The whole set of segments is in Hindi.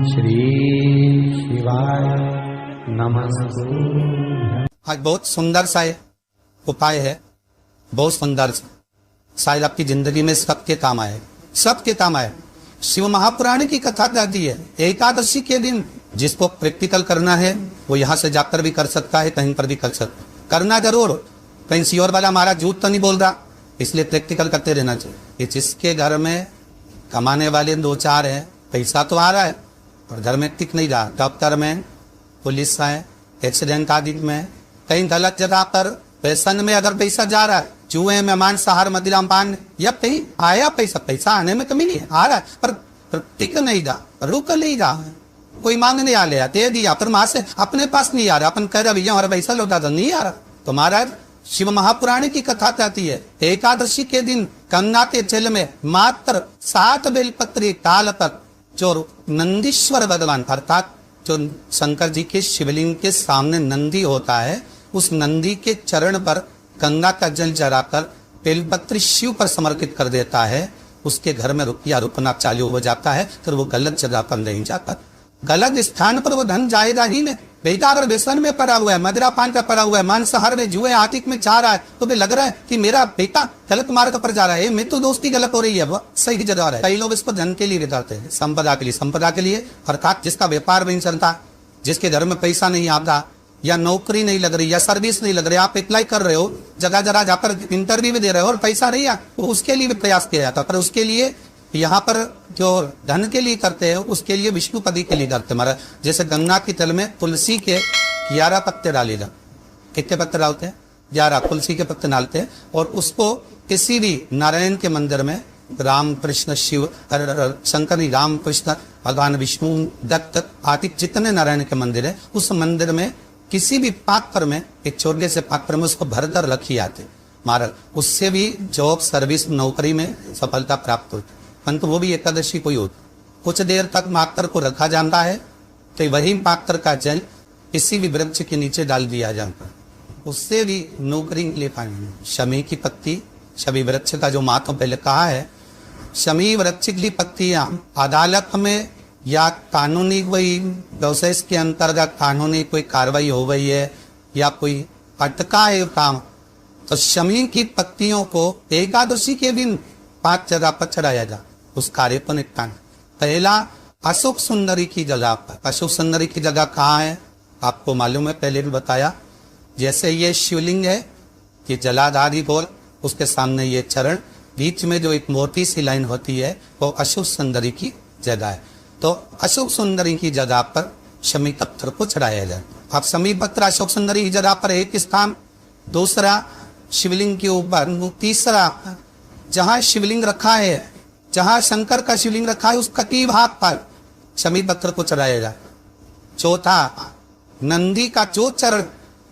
श्री शिवाय नमस्तु। आज बहुत सुंदर सा उपाय है, बहुत सुंदर, शायद आपकी जिंदगी में सबके काम आए, सबके काम आए। शिव महापुराण की कथा कहती है एकादशी के दिन जिसको प्रैक्टिकल करना है वो यहाँ से जाकर भी कर सकता है, कहीं पर भी कर सकता, करना जरूर। कहीं सियोर वाला हमारा झूठ तो नहीं बोल रहा, इसलिए प्रैक्टिकल करते रहना चाहिए। जिसके घर में कमाने वाले दो चार हैं, पैसा तो आ रहा है और घर में टिक नहीं रहा, दफ्तर में, पुलिस है, एक्सीडेंट आदि में, कहीं गलत जगह पर पैसन में अगर पैसा जा रहा है, जुए में, मांसाहार, मदिरा पान, या कहीं आया पैसा आने में कमी नहीं है, आ रहा है पर टिक नहीं रहा, रुक नहीं रहा, कोई मांगने आ लिया दे दिया, पर वहां से अपने पास नहीं आ रहा, अपन कह रहे भैया हमारा पैसा लौटा दो, नहीं आ रहा। तो महाराज शिव महापुराण की कथा कहती है एकादशी के दिन गंगा के जल में मात्र 7 बेलपत्री डाल कर जो नंदीश्वर भगवान अर्थात जो शंकर जी के शिवलिंग के सामने नंदी होता है, उस नंदी के चरण पर गंगा का जल चढ़ाकर बेलपत्री शिव पर समर्पित कर देता है, उसके घर में रुपया रुपना चालू हो जाता है। फिर वो गलत जगह पर नहीं जाता, गलत स्थान पर वो धन जाएगा ही नहीं। बेटा अगर व्यसन में पड़ा हुआ है, मदिरा पान का पड़ा हुआ है, मांसाहार में, जुए आतिक में जा रहा है, तो भी लग रहा है कि मेरा बेटा गलत मार्ग पर जा रहा है, मैं तो दोस्ती गलत हो रही है, वो सही जगह है। कई लोग इसको धन के लिए बताते हैं, संपदा के लिए अर्थात जिसका व्यापार नहीं चलता, जिसके घर में पैसा नहीं आता, या नौकरी नहीं लग रही, या सर्विस नहीं लग रही, आप अप्लाई कर रहे हो, जगह जगह जहाँ पर इंटरव्यू भी दे रहे हो और पैसा नहीं है, उसके लिए भी प्रयास किया जाता है। पर उसके लिए यहाँ पर जो धन के लिए करते हैं उसके लिए विष्णुपदी के लिए करते हैं महाराज। जैसे गंगा की तल में तुलसी के 11 पत्ते डाले जाते, कितने पत्ते डालते हैं? 11 तुलसी के पत्ते डालते हैं, और उसको किसी भी नारायण के मंदिर में, राम कृष्ण शिव शंकर, राम कृष्ण भगवान विष्णु दत्त आदि जितने नारायण के मंदिर है, उस मंदिर में किसी भी पात्र में, एक छोटे से पात्र में उसको भरकर रखी जाते महाराज। उससे भी जॉब, सर्विस, नौकरी में सफलता प्राप्त होती। परंतु वो भी एकादशी को ही होती, कुछ देर तक पात्र को रखा जाता है, तो वही पात्र का जल किसी भी वृक्ष के नीचे डाल दिया जाता है, उससे भी नौकरी ले पाएंगे। शमी की पत्ती, शमी वृक्ष का जो महत्व पहले कहा है, शमी वृक्ष की पत्तियां अदालत में या कानूनी कोई प्रोसेस के अंतर्गत कानूनी कोई कार्रवाई हो गई है या कोई अटका है काम, तो शमी की पत्तियों को एकादशी के दिन 5 जगह पर चढ़ाया जा, उस कार्य को निपटान। पहला अशोक सुंदरी की जगह पर। अशोक सुंदरी की जगह कहाँ है आपको मालूम है, पहले भी बताया। जैसे ये शिवलिंग है, ये जलाधारी गोल, उसके सामने ये चरण, बीच में जो एक मोटी सी लाइन होती है वो अशोक सुंदरी की जगह है। तो अशोक सुंदरी की जगह पर शमी पत्थर को चढ़ाया जाए। अब शमी पत्थर अशोक सुंदरी की जगह पर एक स्थान, दूसरा शिवलिंग के ऊपर, तीसरा जहां शिवलिंग रखा है, जहां शंकर का शिवलिंग रखा है, उस कटी भाग पर शमी पत्थर को चढ़ाया जाए। चौथा नंदी का जो चरण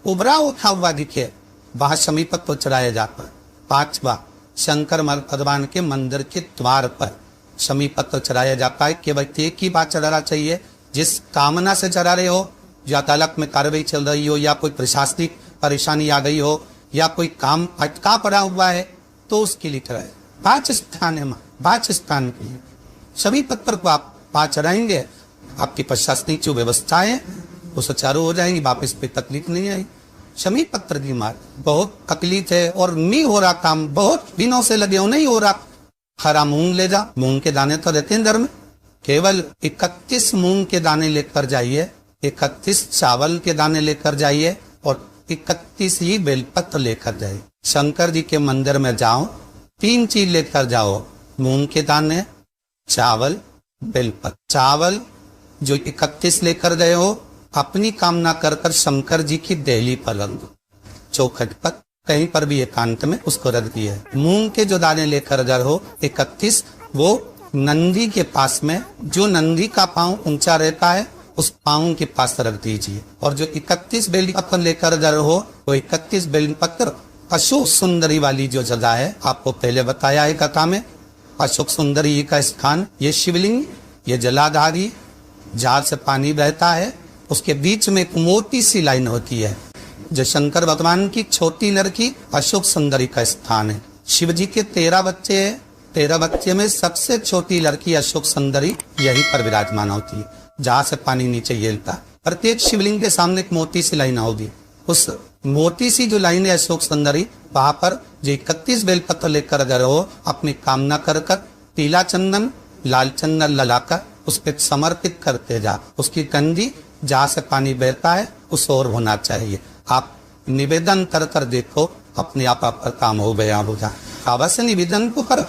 उभरा उठा हुआ दिखे वहां शमी पत्थर चढ़ाया जाता है। पांचवा शंकर भगवान के मंदिर के द्वार पर शमी पत्थर चढ़ाया जाता है। केवल एक ही बात चढ़ाना चाहिए, जिस कामना से चढ़ा रहे हो, या अदालत में कार्रवाई चल रही हो, या कोई प्रशासनिक परेशानी आ गई हो, या कोई काम अटका पड़ा हुआ है, तो उसके लिए चढ़ाए। 5 स्थान है, 5 स्थान के लिए सभी पत्थर को आप 5 चढ़ाएंगे, आपकी प्रशासनिक जो व्यवस्था है वो सुचारू हो जाएंगी, वापस पे तकलीफ नहीं आएगी। शमी पत्थर की मार बहुत तकलीफ है और नहीं हो रहा काम, बहुत दिनों से लगे हो, नहीं हो रहा। हरा मूंग ले जा, मूंग के दाने तो रहते हैं घर में, केवल 31 मूंग के दाने लेकर जाइए, 31 चावल के दाने लेकर जाइए और 31 ही बेलपत्र लेकर जाइए। शंकर जी के मंदिर में जाओ, 3 चीज लेकर जाओ, मूंग के दाने, चावल, बेलपत्र। चावल जो 31 लेकर गए हो, अपनी कामना कर कर शंकर जी की देहली पर रख दो, चौखट पर, कहीं पर भी एकांत में उसको रख दिया। मूंग के जो दाने लेकर गए हो 31, वो नंदी के पास में, जो नंदी का पांव ऊंचा रहता है उस पांव के पास रख दीजिए। और जो 31 बेलपत्र लेकर गए हो, वो 31 बेलपत्र अशोक सुंदरी वाली जो जगह है, आपको पहले बताया है कथा में, अशोक सुंदरी का स्थान, ये शिवलिंग, ये जलाधारी, जार से पानी बहता है, उसके बीच में एक मोटी सी लाइन होती है, जो शंकर भगवान की छोटी लड़की अशोक सुंदरी का स्थान है। शिव जी के 13 बच्चे हैं, 13 बच्चे में सबसे छोटी लड़की अशोक सुंदरी यहीं पर विराजमान होती है। जहां से पानी नीचे गिरता। प्रत्येक शिवलिंग के सामने एक मोती सी लाइन होगी, उस मोती सी जो लाइन है अशोक सुंदरी, वहां पर जो 31 बेलपत्र लेकर अगर हो अपनी कामना कर कर पीला चंदन लाल चंदन ललाकर उस पर समर्पित करते जा। उसकी कंजी जहां से पानी बहता है उस ओर होना चाहिए। आप निवेदन कर कर देखो, अपने आप आपका काम हो गया होगा। अवश्य निवेदन को करो।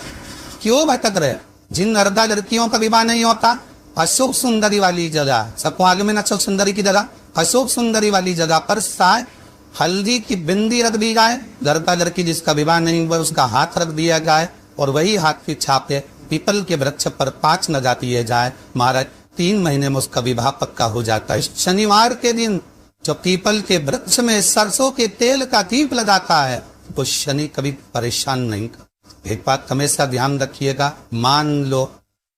क्यों भटक रहे? जिन नर्दा लड़कियों का विवाह नहीं होता, अशोक सुंदरी वाली जगह, सबको आगे में अशोक सुंदरी की जगह, अशोक सुंदरी वाली जगह पर साय हल्दी की बिंदी रख दी जाए। लड़का लड़की जिसका विवाह नहीं हुआ उसका हाथ रख दिया जाए और वही हाथ की छाप पीपल के वृक्ष पर 5 लगा दिए जाए। महाराज 3 महीने में उसका विवाह पक्का हो जाता है। शनिवार के दिन जो पीपल के वृक्ष में सरसों के तेल का दीप लगाता है वो शनि कभी परेशान नहीं कर। एक बात हमेशा ध्यान रखिएगा, मान लो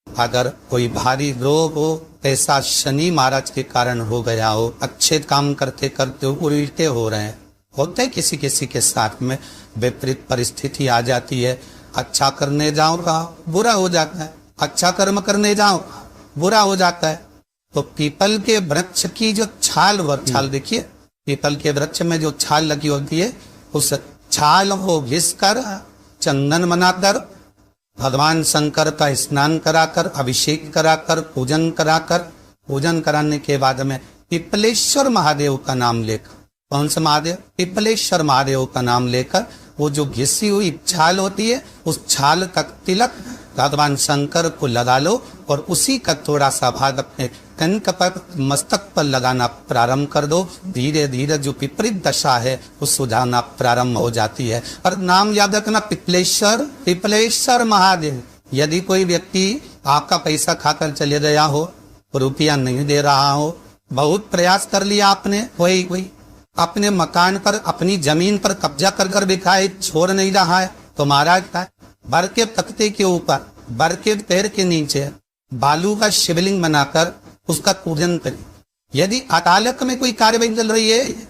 अगर कोई भारी रोग हो, ऐसा शनि महाराज के कारण हो गया हो, अच्छे काम करते करते उल्टे हो रहे हैं, होते किसी किसी के साथ में विपरीत परिस्थिति आ जाती है। अच्छा करने जाओ बुरा हो जाता है, अच्छा कर्म करने जाओ बुरा हो जाता है। तो पीपल के वृक्ष की जो छाल देखिए, पीपल के वृक्ष में जो छाल लगी होती है, उस छाल को घिसकर चंदन बनाकर भगवान शंकर का स्नान कराकर अभिषेक कराकर पूजन कराकर, पूजन कराने के बाद में पिपलेश्वर महादेव का नाम लेकर, कौन सा महादेव? पिपलेश्वर महादेव का नाम लेकर वो जो घिसी हुई छाल होती है उस छाल का तिलक भगवान शंकर को लगा लो और उसी का थोड़ा सा भाग अपने कंक पर मस्तक पर लगाना प्रारंभ कर दो। धीरे धीरे जो विपरीत दशा है वो सुधारना प्रारंभ हो जाती है। और नाम याद रखना, पिपलेश्वर, पिपलेश्वर महादेव। यदि कोई व्यक्ति आपका पैसा खाकर चले गया हो, रुपया नहीं दे रहा हो, बहुत प्रयास कर लिया आपने, कोई अपने मकान पर अपनी जमीन पर कब्जा कर कर बिखाए छोड़ नहीं रहा है, तो महाराज का बर के तख्ते के ऊपर, बर के पैर के नीचे बालू का शिवलिंग बनाकर उसका पूजन करें। यदि अदालत में कोई कार्यवाही चल रही है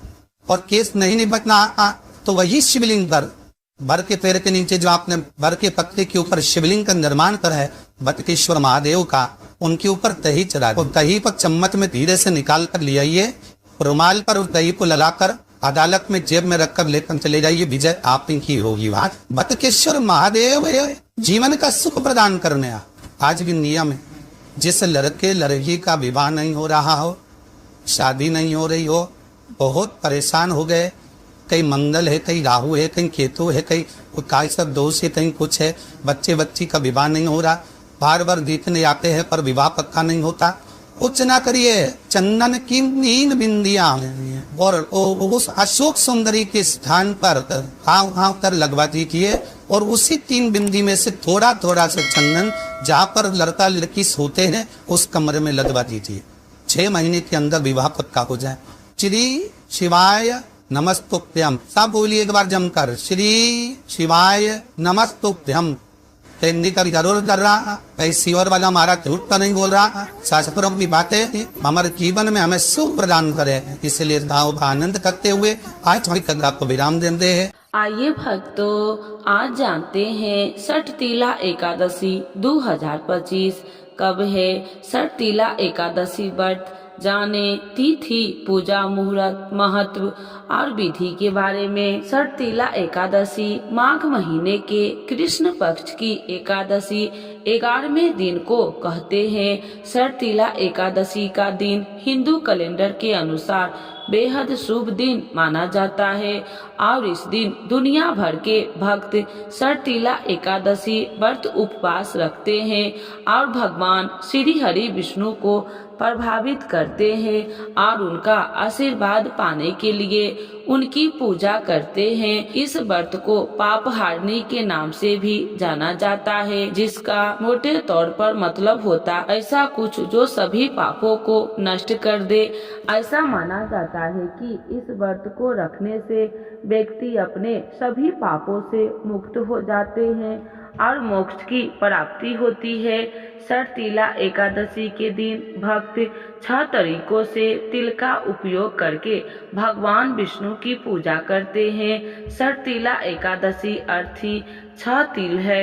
और केस नहीं निपटना, तो वही शिवलिंग पर बर के पैर के नीचे जो आपने बर के पत्ते के ऊपर शिवलिंग का निर्माण करा है बटकेश्वर महादेव का, उनके ऊपर दही चढ़ा दो। दही पर चम्मच में धीरे से निकाल कर ले आइए, रुमाल पर उस दही को लगाकर अदालत में जेब में रखकर लेकर चले जाइए, विजय आप की होगी। बात बटकेश्वर महादेव जीवन का सुख प्रदान करने। आज भी नियम है, जिस लड़के लड़की का विवाह नहीं हो रहा हो, शादी नहीं हो रही हो, बहुत परेशान हो गए, कहीं मंगल है, कहीं राहु है, कहीं केतु है, कहीं काय सब दोष है, कहीं कुछ है, बच्ची का विवाह नहीं हो रहा, बार बार देखने आते हैं पर विवाह पक्का नहीं होता, कुछ ना करिए, चंदन की 3 बिंदियां और उस अशोक सुंदरी के स्थान पर हाव कर लगवा दीजिए और उसी 3 बिंदी में से थोड़ा थोड़ा सा चंदन जहाँ पर लड़का लड़की सोते हैं उस कमरे में लगवा दीजिए। 6 महीने के अंदर विवाह पक्का हो जाए। श्री शिवाय नमस्तुभ्यम, सब बोलिए एक बार जमकर, श्री शिवाय नमस्तुभ्यम। हिंदी का जरूर कर रहा, शिवर वाला हमारा झूठ का नहीं बोल रहा, शास्त्रों की बातें हमारे जीवन में हमें सुख प्रदान करे, इसलिए भाव आनंद करते हुए आज थोड़ी कदर आपको विराम देते हैं। आइए भक्तों, आज जानते हैं षटतिला एकादशी 2025 कब है। षटतिला एकादशी व्रत जाने तिथि, पूजा, मुहूर्त, महत्व और विधि के बारे में। षटतिला एकादशी माघ महीने के कृष्ण पक्ष की एकादशी 11वें दिन को कहते हैं। षटतिला एकादशी का दिन हिंदू कैलेंडर के अनुसार बेहद शुभ दिन माना जाता है और इस दिन दुनिया भर के भक्त षटतिला एकादशी व्रत उपवास रखते हैं और भगवान श्री हरि विष्णु को प्रभावित करते हैं और उनका आशीर्वाद पाने के लिए उनकी पूजा करते हैं। इस व्रत को पाप हारनी के नाम से भी जाना जाता है, जिसका मोटे तौर पर मतलब होता ऐसा कुछ जो सभी पापों को नष्ट कर दे। ऐसा माना जाता है कि इस व्रत को रखने से व्यक्ति अपने सभी पापों से मुक्त हो जाते हैं और मोक्ष की प्राप्ति होती है। षटतिला एकादशी के दिन भक्त 6 तरीकों से तिल का उपयोग करके भगवान विष्णु की पूजा करते हैं। षटतिला एकादशी अर्थ ही 6 तिल है,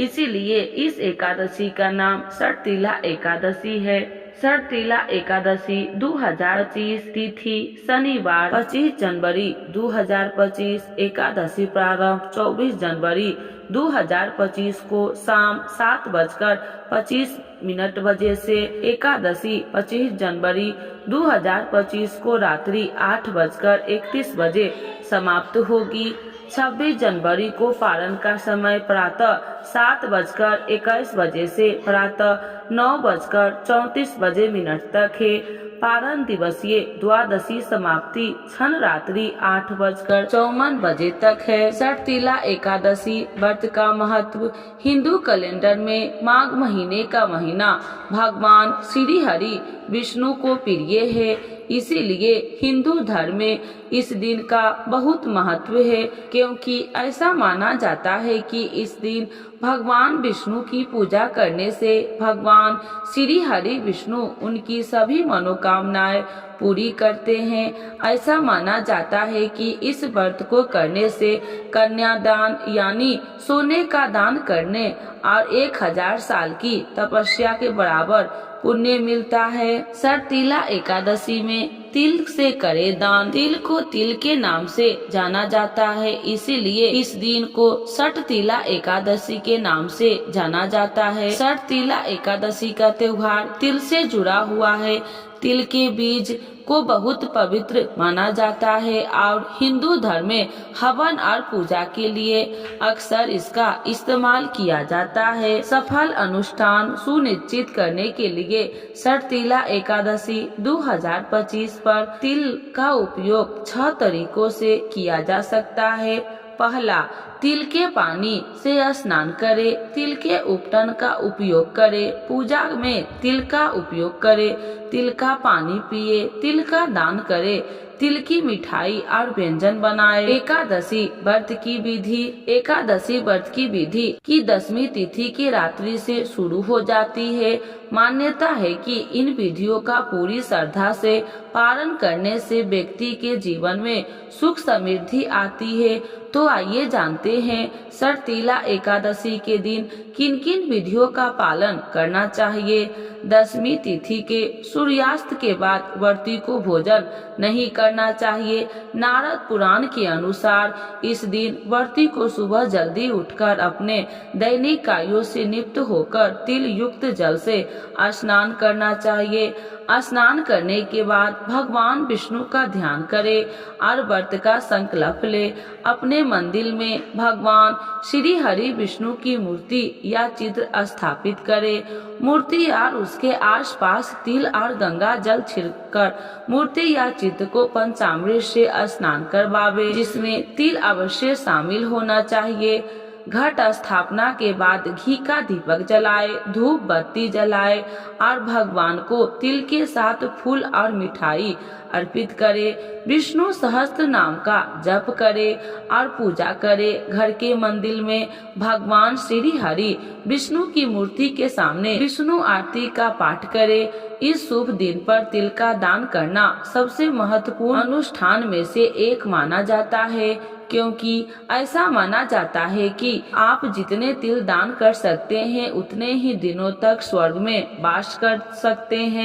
इसीलिए इस एकादशी का नाम षटतिला एकादशी है। सर्तिला एकादशी 2025 तिथि शनिवार 25 जनवरी 2025 एकादशी प्रारंभ 24 जनवरी 2025 को शाम 7:25 बजे से एकादशी 25 जनवरी 2025 को रात्रि 8:31 बजे समाप्त होगी। 26 जनवरी को पारण का समय प्रातः 7:21 बजे से प्रातः 9:34 तक है। पारण दिवसीय द्वादशी समाप्ति क्षण रात्रि 8:54 बजे तक है। सर्तिला एकादशी व्रत का महत्व। हिंदू कैलेंडर में माघ महीने का महीना भगवान श्री हरि विष्णु को प्रिय है, इसीलिए हिंदू धर्म में इस दिन का बहुत महत्व है, क्योंकि ऐसा माना जाता है कि इस दिन भगवान विष्णु की पूजा करने से भगवान श्री हरि विष्णु उनकी सभी मनोकामनाएं पूरी करते हैं। ऐसा माना जाता है कि इस व्रत को करने से कन्यादान यानी सोने का दान करने और 1000 साल की तपस्या के बराबर पुण्य मिलता है। सर्तिला एकादशी में तिल से करे दान। तिल को तिल के नाम से जाना जाता है, इसीलिए इस दिन को सर्तिला एकादशी के नाम से जाना जाता है। सर्तिला एकादशी का त्योहार तिल से जुड़ा हुआ है। तिल के बीज को बहुत पवित्र माना जाता है और हिंदू धर्म में हवन और पूजा के लिए अक्सर इसका इस्तेमाल किया जाता है। सफल अनुष्ठान सुनिश्चित करने के लिए सर्तिला एकादशी 2025 पर तिल का उपयोग 6 तरीकों से किया जा सकता है। पहला, तिल के पानी से स्नान करें। तिल के उपटन का उपयोग करें। पूजा में तिल का उपयोग करें। तिल का पानी पिए। तिल का दान करें। तिल की मिठाई और व्यंजन बनाएं। एकादशी व्रत की विधि। एकादशी व्रत की विधि की 10वीं तिथि की रात्रि से शुरू हो जाती है। मान्यता है कि इन विधियों का पूरी श्रद्धा से पालन करने से व्यक्ति के जीवन में सुख समृद्धि आती है। तो आइए जानते हैं सर्तिला एकादशी के दिन किन किन विधियों का पालन करना चाहिए। 10वीं तिथि के सूर्यास्त के बाद व्रती को भोजन नहीं करना चाहिए। नारद पुराण के अनुसार इस दिन व्रती को सुबह जल्दी उठकर अपने दैनिक कार्यों से निवृत्त होकर तिल युक्त जल से स्नान करना चाहिए। स्नान करने के बाद भगवान विष्णु का ध्यान करें और व्रत का संकल्प ले। अपने मंदिर में भगवान श्री हरि विष्णु की मूर्ति या चित्र स्थापित करें। मूर्ति और उसके आसपास तिल और गंगा जल छिड़ककर मूर्ति या चित्र को पंचामृत से स्नान करवावे, जिसमें तिल अवश्य शामिल होना चाहिए। घट स्थापना के बाद घी का दीपक जलाए, धूप बत्ती जलाए और भगवान को तिल के साथ फूल और मिठाई अर्पित करे। विष्णु सहस्त्र नाम का जप करे और पूजा करे। घर के मंदिर में भगवान श्री हरि विष्णु की मूर्ति के सामने विष्णु आरती का पाठ करे। इस शुभ दिन पर तिल का दान करना सबसे महत्वपूर्ण अनुष्ठान में से एक माना जाता है, क्योंकि ऐसा माना जाता है कि आप जितने तिल दान कर सकते हैं उतने ही दिनों तक स्वर्ग में वास कर सकते हैं।